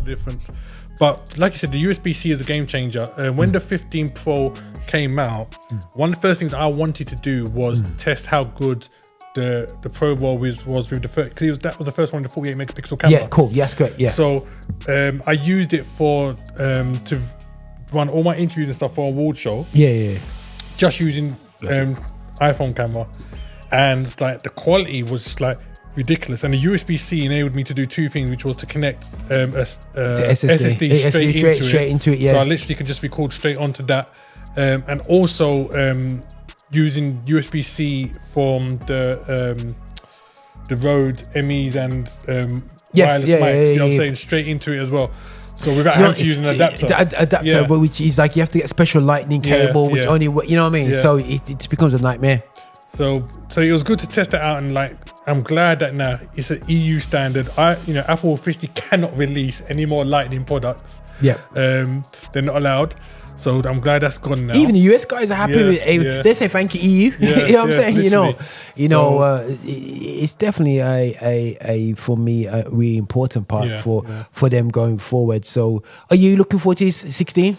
difference. But like you said, the USB-C is a game changer. When the 15 Pro came out, one of the first things I wanted to do was test how good the Pro Raw was with the first, because that was the first one, the 48 megapixel camera. Yeah, cool. Yes, correct. Yeah. So I used it for to run all my interviews and stuff for a award show. Yeah. Just using iPhone camera, and like the quality was just like ridiculous. And the USB-C enabled me to do two things, which was to connect SSD straight into it. Yeah. So I literally can just record straight onto that, and also using USB-C from the Rode MEs and wireless mics. You know what I'm saying? Straight into it as well. So without having to use an adapter. But which is like you have to get special lightning cable, which only, you know what I mean? So it becomes a nightmare. So it was good to test it out, and like I'm glad that now it's an EU standard. Apple officially cannot release any more lightning products. Yeah. They're not allowed. So I'm glad that's gone now. Even the US guys are happy with it. They say thank you EU. You know what I'm saying? Literally. It's definitely a for me a really important part for them going forward. So are you looking forward to 16?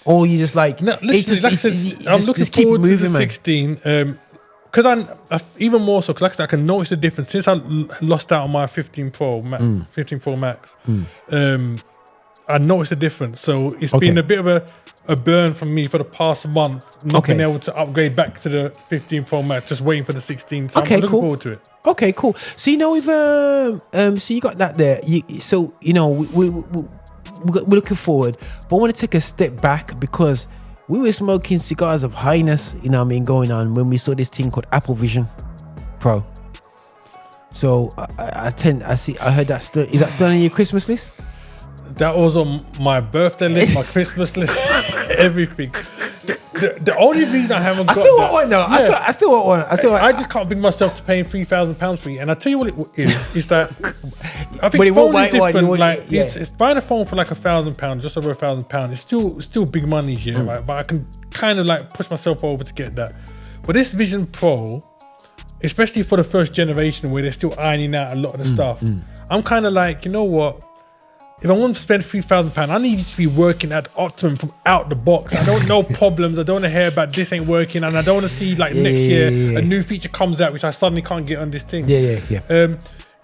Or are you just like, no, listen, I'm looking forward to the 16. Because I even more so, because I can notice the difference since I lost out on my 15 Pro Max. I noticed the difference. So it's been a bit of a burn from me for the past month, not being able to upgrade back to the 15 Pro Max, just waiting for the 16. So I'm looking forward to it. Okay, cool. So with so you got that there. We're looking forward, but I want to take a step back because we were smoking cigars of highness, going on when we saw this thing called Apple Vision Pro. So I heard that is that still on your Christmas list? That was on my birthday list, my Christmas list, everything. The only reason I haven't got I still want one though. I still want one. I just can't bring myself to paying £3,000 for it. And I tell you what it is that I think but phone is different. It's buying a phone for like £1,000, just over £1,000. It's still big money here, right? But I can kind of like push myself over to get that. But this Vision Pro, especially for the first generation where they're still ironing out a lot of the stuff, I'm kind of like, you know what? If I want to spend £3,000, I need you to be working at optimum from out the box. I don't know problems. I don't want to hear about this ain't working, and I don't want to see like next year a new feature comes out which I suddenly can't get on this thing.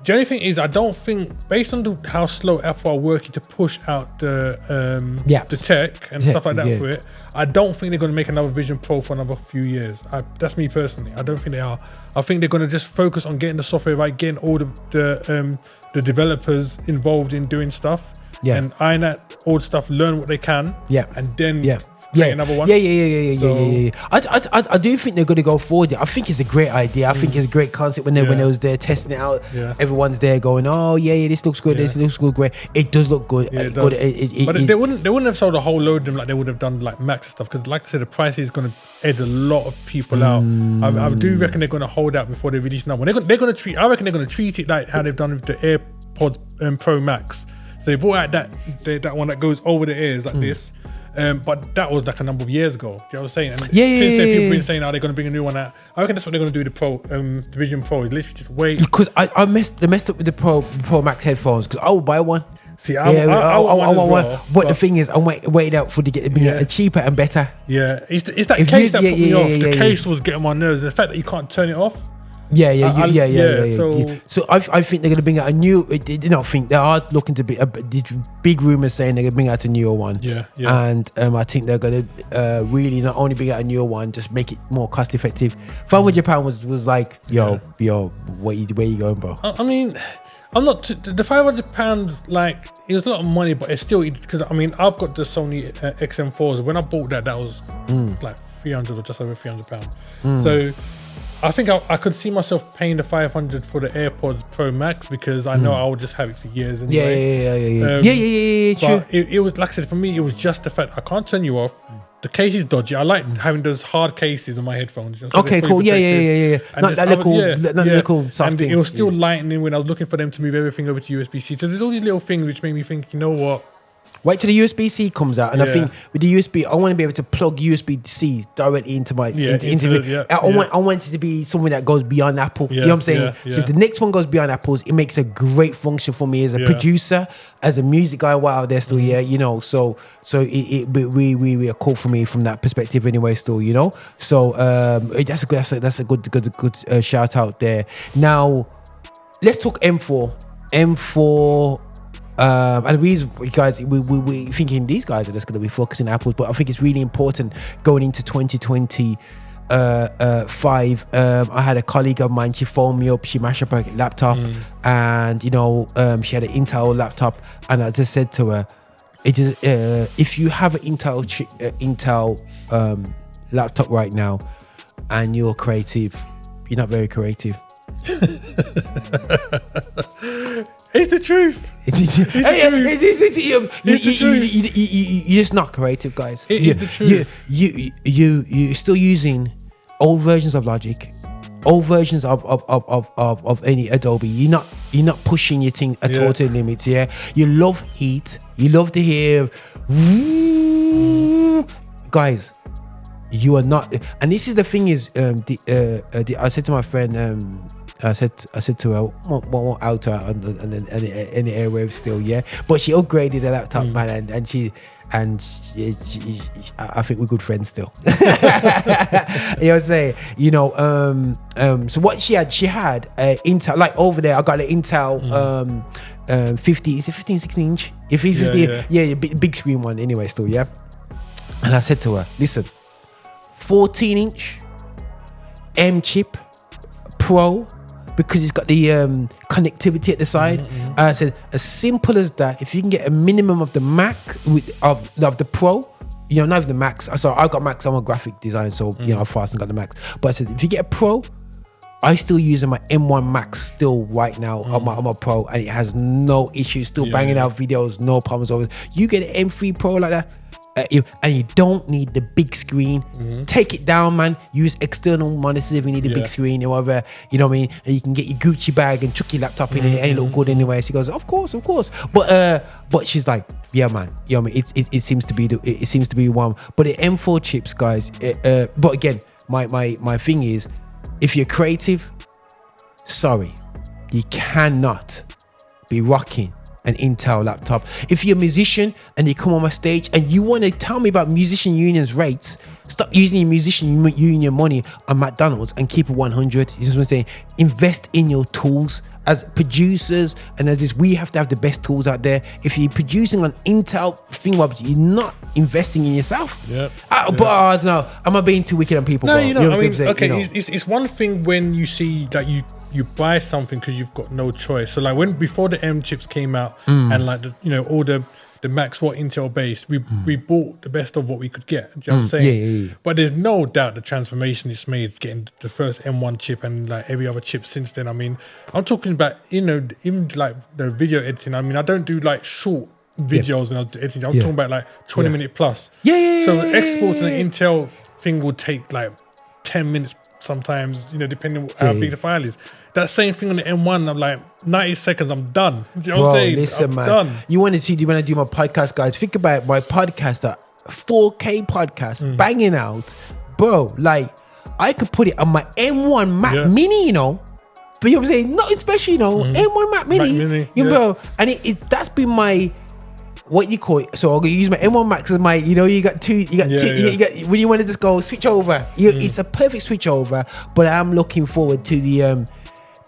The only thing is, I don't think, based on how slow Apple are working to push out the tech and stuff like that for it, I don't think they're going to make another Vision Pro for another few years. That's me personally. I don't think they are. I think they're going to just focus on getting the software right, getting all the developers involved in doing stuff, and iron out all the stuff, learn what they can, and then another one. I do think they're going to go forward. I think it's a great idea. I think it's a great concept when they was there testing it out. Everyone's there going, oh this looks good. This looks good. Great. It does look good. But they wouldn't have sold a whole load of them like they would have done like Max stuff, because like I said, the price is going to edge a lot of people out. I do reckon they're going to hold out before they release another one. They're going to treat. I reckon they're going to treat it like how they've done with the AirPods Pro Max. So they brought out that one that goes over the ears like this. But that was like a number of years ago. You know what I'm saying? And since then, people have been saying, they're going to bring a new one out. I reckon that's what they're going to do with the Vision Pro. Is literally just wait. Because I messed up with the Pro Max headphones, because I will buy one. See, I want one. But the thing is, I'm waiting out for to get cheaper and better. Yeah, it's that case that put me off. The case was getting my nerves. The fact that you can't turn it off. So I think they're going to bring out a new. They are looking to be these big rumors saying they're going to bring out a newer one. And I think they're going to really not only bring out a newer one, just make it more cost effective. £500 was like, where you going, bro? I mean, I'm not the £500. Like, it was a lot of money, but it's still, because I mean, I've got the Sony XM4s. When I bought that was like 300 or just over £300. So I think I could see myself paying the 500 for the AirPods Pro Max, because I know I would just have it for years anyway. True. It was, like I said, for me, it was just the fact I can't turn you off. The case is dodgy. I like having those hard cases on my headphones. So okay, cool. Yeah. Not that little soft and thing. It was still lightning when I was looking for them to move everything over to USB-C. So there's all these little things which made me think, you know what? Wait till the USB-C comes out, and I think with the USB, I want to be able to plug USB-C directly into my I want it to be something that goes beyond Apple. You know what I'm saying? So if the next one goes beyond Apple's, it makes a great function for me as a producer, as a music guy. Wow, there still, you know. So we are cool for me from that perspective anyway. Still, you know. So that's a good shout out there. Now let's talk M4. And the reason, guys, we're thinking these guys are just going to be focusing on Apples, but I think it's really important going into 2025. I had a colleague of mine, she phoned me up, she mashed up her laptop, and you know, she had an Intel laptop, and I just said to her, if you have an Intel laptop right now and you're creative, you're not very creative. It's the truth. You're just not creative, guys. It's the truth. You're still using old versions of Logic, old versions of any Adobe. You're not pushing your thing at all to the limits. Yeah, you love heat. You love to hear, guys. You are not, and this is the thing is, I said to my friend, I said to her, won't out her on the airwaves still, yeah. But she upgraded the laptop, man, and she, I think we're good friends still. You know what I'm saying? You know, so what she had Intel, like over there, I got an Intel 50, is it 15, 16 inch? If 50, big screen one anyway still, yeah. And I said to her, listen, 14-inch M chip Pro, because it's got the connectivity at the side. I said, as simple as that, if you can get a minimum of the Mac of the Pro, you know, not even the Max. So I got Max, I'm a graphic designer, so you know, I fast and got the Max. But I said, if you get a Pro, I still using my M1 Max still right now on my Pro, and it has no issues, still banging out videos, no problems over. You get an M3 Pro like that, and you don't need the big screen. Take it down, man. Use external monitors if you need a big screen or whatever, you know what I mean? And you can get your Gucci bag and chuck your laptop in it. It ain't look good anyway. She goes, of course. But she's like, yeah, man. You know what I mean? It seems to be one. But the M4 chips, guys. But again, my thing is, if you're creative, sorry, you cannot be rocking an Intel laptop. If you're a musician and you come on my stage and you want to tell me about musician unions rates, stop using your musician union money on McDonald's and keep it 100. You know what I'm saying? Invest in your tools. As producers and as this, we have to have the best tools out there. If you're producing on Intel thingamabobs, you're not investing in yourself. But I don't know. Am I being too wicked on people? No, you know, I mean, okay, you know? It's one thing when you see that you buy something because you've got no choice. So like before the M chips came out and like all the Max were Intel based, we bought the best of what we could get. Do you know what I'm saying? Yeah. But there's no doubt the transformation it's made getting the first M1 chip and like every other chip since then. I mean, I'm talking about, even like the video editing. I mean, I don't do like short videos when I was editing. I'm talking about like 20 minute plus. So exporting an Intel thing will take like 10 minutes sometimes, depending on how big the file is. That same thing on the M1, I'm like 90 seconds, I'm done. You know what I'm saying? Listen, I'm man. Done. You want to do my podcast, guys? Think about my podcast, a 4K podcast, banging out, bro. Like I could put it on my M1 Mac Mini, But you know what I'm saying? Not especially, M1 Mac Mini, bro. And that's been my, what you call it? So I'm gonna use my M1 Max as my, you got two, you got when you want to just go switch over, it's a perfect switch over. But I'm looking forward to the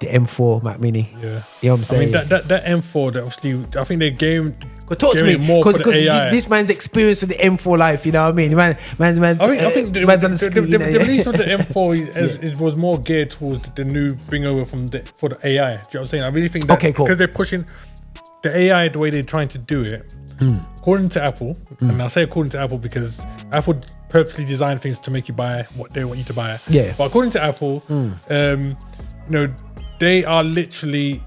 M4 Mac Mini. You know what I'm saying? I mean that M4, that obviously, I think they gave. Talk to me, because this man's experience with the M4 life, you know what I mean? Man. I think the release of the M4 it was more geared towards the new bring over for the AI. Do you know what I'm saying? I really think that because they're pushing the AI the way they're trying to do it. According to Apple, and I say according to Apple because Apple purposely designed things to make you buy what they want you to buy. But according to Apple, they are literally,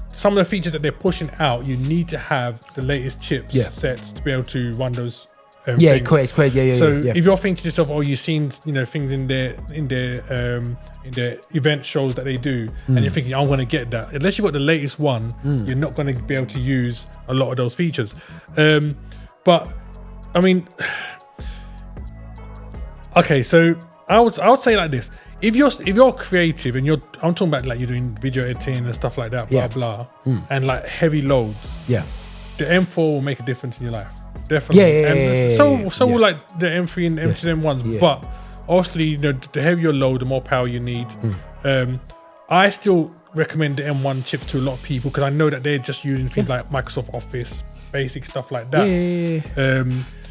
some of the features that they're pushing out, you need to have the latest chips sets to be able to run those. Things. Correct. So if you're thinking to yourself, you've seen things in their event shows that they do, and you're thinking, I'm going to get that. Unless you've got the latest one, you're not going to be able to use a lot of those features. But I mean, okay, so I would say like this: if you're creative and I'm talking about like you're doing video editing and stuff like that, blah blah, and like heavy loads, the M4 will make a difference in your life, definitely. So will like the M3 and M2 and M1s, but obviously, you know, the heavier your load, the more power you need. I still recommend the M1 chips to a lot of people because I know that they're just using things like Microsoft Office, basic stuff like that.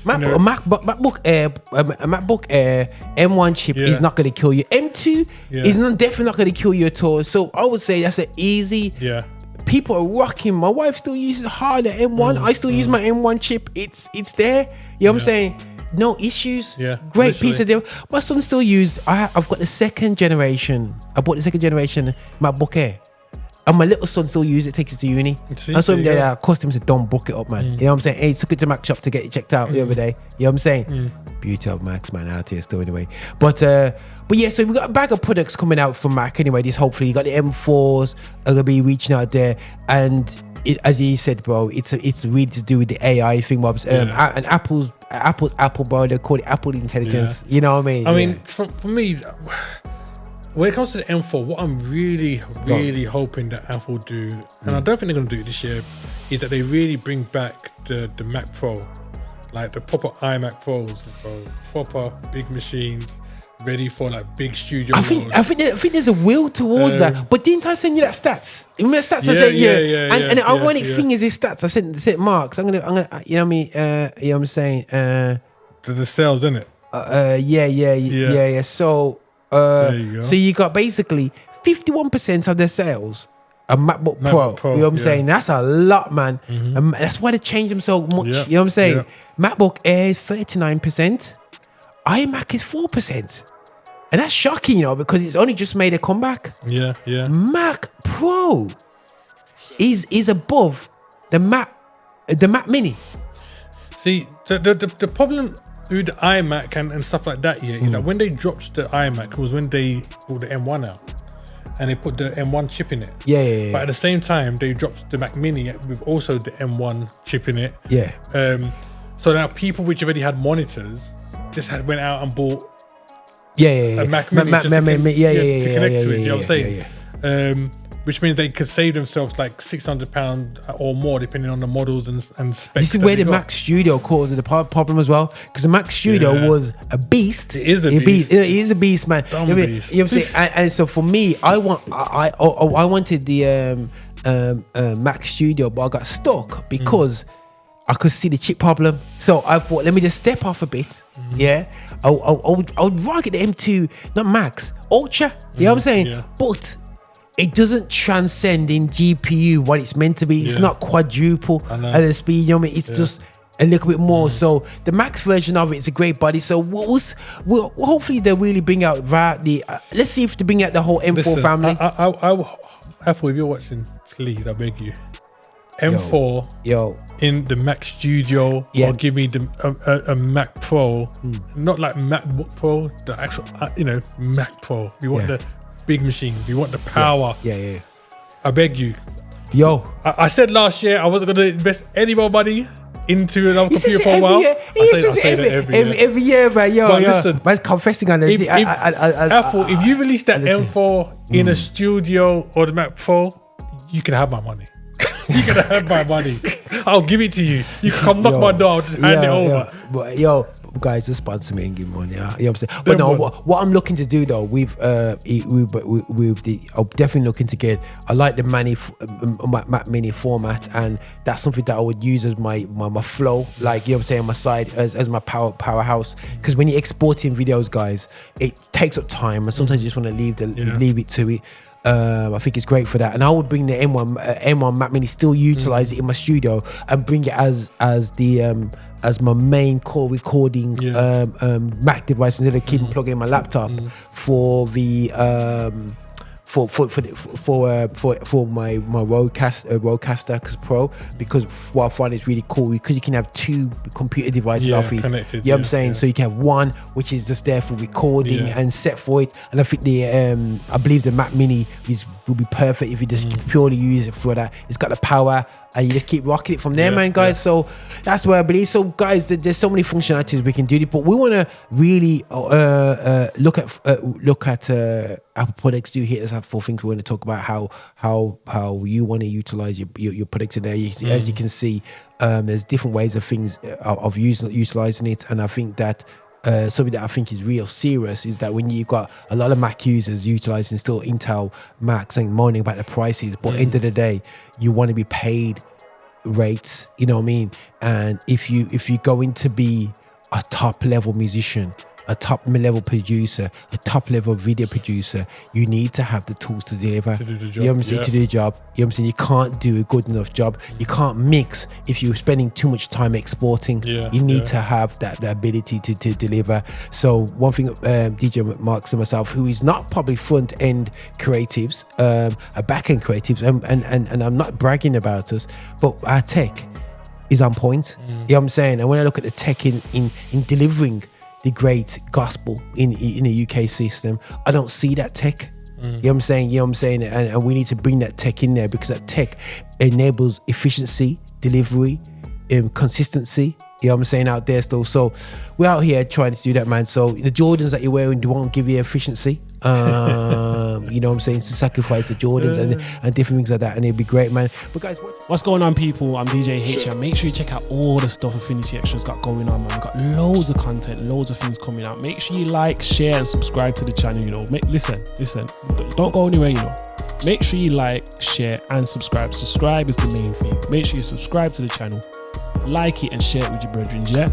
MacBook Air M1 chip is not going to kill you. M2 is definitely not going to kill you at all. So I would say that's an easy. People are rocking. My wife still uses harder M1. I still use my M1 chip. It's there. You know what I'm saying? No issues. Great piece of deal. My son still used. I've got the second generation. I bought the second generation MacBook Air. And my little son still uses it, takes it to uni. I saw him there, I cost him to don't book it up, man. You know what I'm saying? Hey, took it to Mac shop to get it checked out the other day. You know what I'm saying? Beauty of Macs, man, out here still anyway. But yeah, so we've got a bag of products coming out from Mac anyway. This hopefully, you got the M4s are gonna be reaching out there, and as he said, bro, it's really to do with the AI thing, Bobs. And Apple's Apple, bro. They call it Apple Intelligence. You know what I mean? I mean, for me, when it comes to the M4, what I'm really hoping that Apple do, and I don't think they're going to do it this year, is that they really bring back the Mac Pro, like the proper iMac Pros, bro. Proper big machines, ready for like big studio. I think there's a will towards that. But didn't I send you that stats? Remember the stats I said? And the ironic thing is his stats. I sent Marx. I'm gonna, you know what I mean? You know what I'm saying? The sales, isn't it? Yeah. So. So you got basically 51% of their sales are MacBook Pro. You know what I'm saying? That's a lot, man. And that's why they changed them so much. You know what I'm saying? MacBook Air is 39%. iMac is 4%. And that's shocking, you know, because it's only just made a comeback. Mac Pro is above the Mac Mini. See, the problem with the iMac and stuff like that, is that when they dropped the iMac was when they brought the M1 out and they put the M1 chip in it. But at the same time, they dropped the Mac Mini with also the M1 chip in it. So now people which already had monitors just went out and bought a Mac Mini to connect to it. You know what I'm saying? Which means they could save themselves like £600 or more, depending on the models and specs. This is where the Mac Studio caused the problem as well, because the Mac Studio was a beast. It is a beast. It is a beast, man. Dumb you know beast. what I'm saying? And so for me, I wanted the Mac Studio, but I got stuck because I could see the chip problem. So I thought, let me just step off a bit. I would rock at the M2, not Max, Ultra. You know what I'm saying? But it doesn't transcend in GPU what it's meant to be. It's not quadruple at the speed. You know what I mean? It's just a little bit more. So the Max version of it is a great body. So we'll hopefully they'll really bring out let's see if they bring out the whole M4 family. Apple, if you're watching, please, I beg you, M4 in the Mac Studio, or give me a Mac Pro, not like MacBook Pro, the actual Mac Pro. We want the big machine. We want the power. I beg you. I said last year I wasn't going to invest any more money into another computer for a while. I say that every year, man. But listen, man's confessing on it. Apple, if you release that M4 in a studio or the Mac Pro, you can have my money. You can have my money. I'll give it to you. You can come knock my door. I'll just hand it over. But guys, just sponsor me and give me money. You know what I'm saying? But no, what I'm looking to do though, I'm definitely looking to get. I like the Mac Mini format, and that's something that I would use as my flow. Like, you know what I'm saying, my side as my powerhouse. Because when you're exporting videos, guys, it takes up time, and sometimes you just want to leave it to it. I think it's great for that, and I would bring the M1 Mac Mini, still utilize it in my studio, and bring it as my main core recording Mac device, instead of keeping plugging in my laptop for my Rodecaster Pro, because what I find is really cool because you can have two computer devices off it. Connected, you know what I'm saying? So you can have one which is just there for recording and set for it, and I think I believe the Mac Mini will be perfect if you just purely use it for that. It's got the power and you just keep rocking it from there, man, guys. So that's where I believe. So guys, there's so many functionalities we can do it, but we want to really look at Apple products. Do hit us up for things we want to talk about, how you want to utilize your products in there. As you can see, there's different ways of things of utilizing it, and I think that something that I think is real serious is that when you've got a lot of Mac users utilizing still Intel Macs and moaning about the prices, but end of the day, you want to be paid rates, you know what I mean? And if you're going to be a top level musician, a top level producer, a top level video producer, you need to have the tools to deliver. To do the job. You know what I'm saying? To do the job. You know what I'm saying? You can't do a good enough job. You can't mix if you're spending too much time exporting. You need to have the ability to deliver. So one thing, DJ Marx and myself, who is not probably front end creatives, a back end creatives, and I'm not bragging about us, but our tech is on point. You know what I'm saying? And when I look at the tech in delivering the great gospel in the UK system, I don't see that tech. You know what I'm saying? You know what I'm saying? And we need to bring that tech in there, because that tech enables efficiency, delivery, consistency. You know what I'm saying, out there still. So we're out here trying to do that, man. So the Jordans that you're wearing won't give you efficiency. You know what I'm saying? To sacrifice the Jordans and different things like that, and it'd be great, man. But guys, what's going on, people? I'm DJ HipHop. Make sure you check out all the stuff Affinity Xtra's got going on, man. We've got loads of content, loads of things coming out. Make sure you like, share, and subscribe to the channel. You know, listen. Don't go anywhere. You know, make sure you like, share, and subscribe. Subscribe is the main thing. Make sure you subscribe to the channel, like it, and share it with your brethren. Yeah.